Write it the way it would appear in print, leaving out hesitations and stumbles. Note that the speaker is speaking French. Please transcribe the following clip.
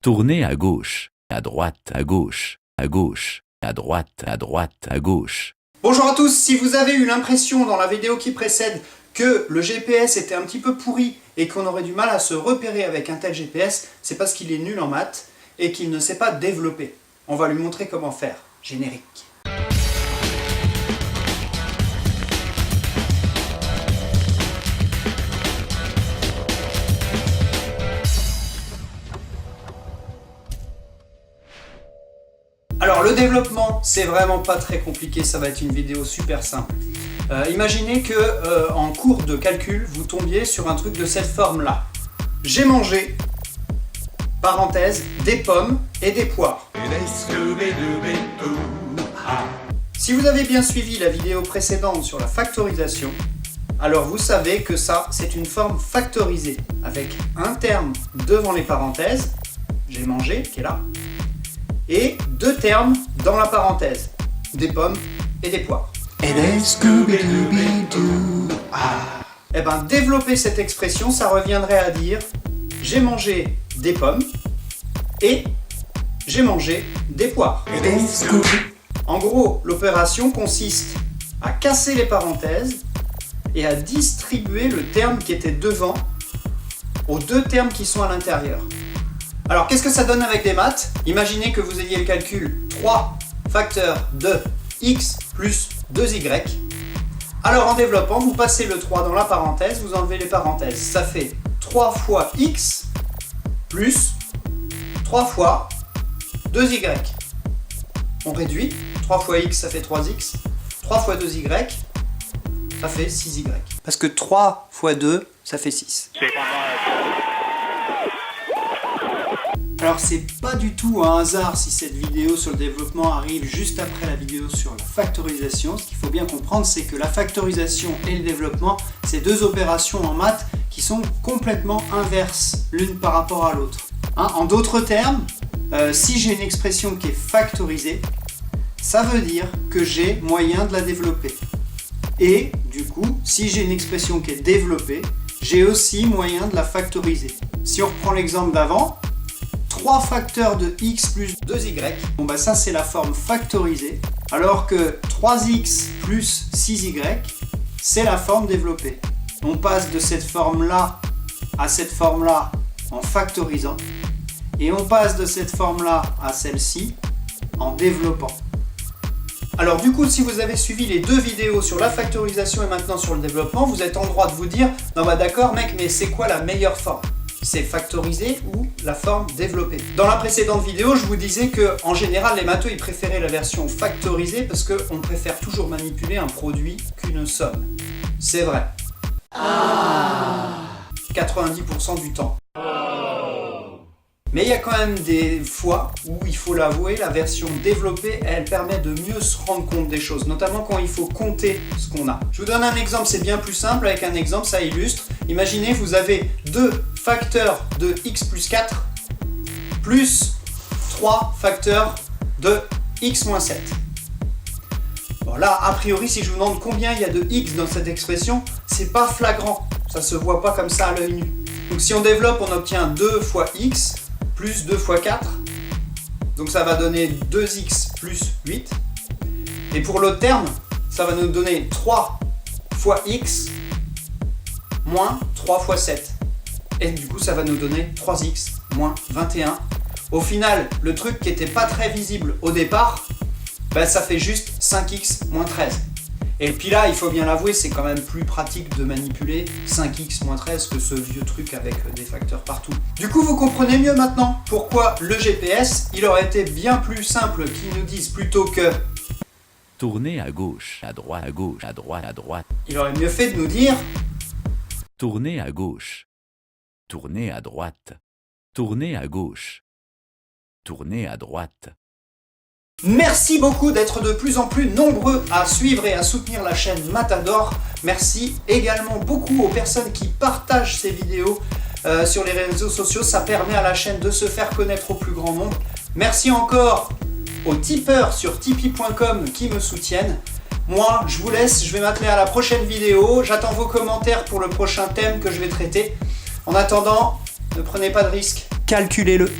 Tournez à gauche, à droite, à gauche, à gauche, à droite, à droite, à gauche. Bonjour à tous, si vous avez eu l'impression dans la vidéo qui précède que le GPS était un petit peu pourri et qu'on aurait du mal à se repérer avec un tel GPS, c'est parce qu'il est nul en maths et qu'il ne sait pas développer. On va lui montrer comment faire. Générique. Alors le développement, c'est vraiment pas très compliqué, ça va être une vidéo super simple. Imaginez que en cours de calcul, vous tombiez sur un truc de cette forme-là. J'ai mangé, parenthèse, des pommes et des poires. Si vous avez bien suivi la vidéo précédente sur la factorisation, alors vous savez que ça, c'est une forme factorisée, avec un terme devant les parenthèses, j'ai mangé, qui est là, et deux termes dans la parenthèse, des pommes et des poires. Et bien, développer cette expression, ça reviendrait à dire j'ai mangé des pommes et j'ai mangé des poires. En gros, l'opération consiste à casser les parenthèses et à distribuer le terme qui était devant aux deux termes qui sont à l'intérieur. Alors, qu'est-ce que ça donne avec des maths? Imaginez que vous ayez le calcul 3 facteurs de x plus 2y. Alors, en développant, vous passez le 3 dans la parenthèse, vous enlevez les parenthèses. Ça fait 3 fois x plus 3 fois 2y. On réduit. 3 fois x, ça fait 3x. 3 fois 2y, ça fait 6y. Parce que 3 fois 2, ça fait 6. Alors c'est pas du tout un hasard si cette vidéo sur le développement arrive juste après la vidéo sur la factorisation. Ce qu'il faut bien comprendre, c'est que la factorisation et le développement, c'est deux opérations en maths qui sont complètement inverses l'une par rapport à l'autre. En d'autres termes, si j'ai une expression qui est factorisée, ça veut dire que j'ai moyen de la développer. Et du coup, si j'ai une expression qui est développée, j'ai aussi moyen de la factoriser. Si on reprend l'exemple d'avant, 3 facteurs de x plus 2y, bon bah ça c'est la forme factorisée, alors que 3x plus 6y, c'est la forme développée. On passe de cette forme-là à cette forme-là en factorisant, et on passe de cette forme-là à celle-ci en développant. Alors du coup, si vous avez suivi les deux vidéos sur la factorisation et maintenant sur le développement, vous êtes en droit de vous dire « Non bah d'accord mec, mais c'est quoi la meilleure forme ? C'est factorisé ou la forme développée ?» Dans la précédente vidéo, je vous disais que en général, les matheux ils préféraient la version factorisée parce qu'on préfère toujours manipuler un produit qu'une somme. C'est vrai. 90% du temps. Mais il y a quand même des fois où, il faut l'avouer, la version développée, elle permet de mieux se rendre compte des choses, notamment quand il faut compter ce qu'on a. Je vous donne un exemple, c'est bien plus simple, avec un exemple, ça illustre. Imaginez, vous avez 2 facteurs de x plus 4, plus 3 facteurs de x moins 7. Bon là, a priori, si je vous demande combien il y a de x dans cette expression, c'est pas flagrant, ça se voit pas comme ça à l'œil nu. Donc si on développe, on obtient 2 fois x, plus 2 fois 4, donc ça va donner 2x plus 8. Et pour l'autre terme, ça va nous donner 3 fois x moins 3 fois 7. Et du coup, ça va nous donner 3x moins 21. Au final, le truc qui n'était pas très visible au départ, ben, ça fait juste 5x moins 13. Et puis là, il faut bien l'avouer, c'est quand même plus pratique de manipuler 5x moins 13 que ce vieux truc avec des facteurs partout. Du coup, vous comprenez mieux maintenant pourquoi le GPS, il aurait été bien plus simple qu'ils nous disent plutôt que Tournez à gauche, à droite, à gauche, à droite, à droite. Il aurait mieux fait de nous dire Tournez à gauche. Tournez à droite. Tournez à gauche. Tournez à droite. merci beaucoup d'être de plus en plus nombreux à suivre et à soutenir la chaîne Matador. Merci également beaucoup aux personnes qui partagent ces vidéos sur les réseaux sociaux. Ça permet à la chaîne de se faire connaître au plus grand nombre. Merci encore aux tipeurs sur tipeee.com qui me soutiennent. Moi, je vous laisse, je vais m'atteler à la prochaine vidéo. J'attends vos commentaires pour le prochain thème que je vais traiter. En attendant, ne prenez pas de risques, calculez-le.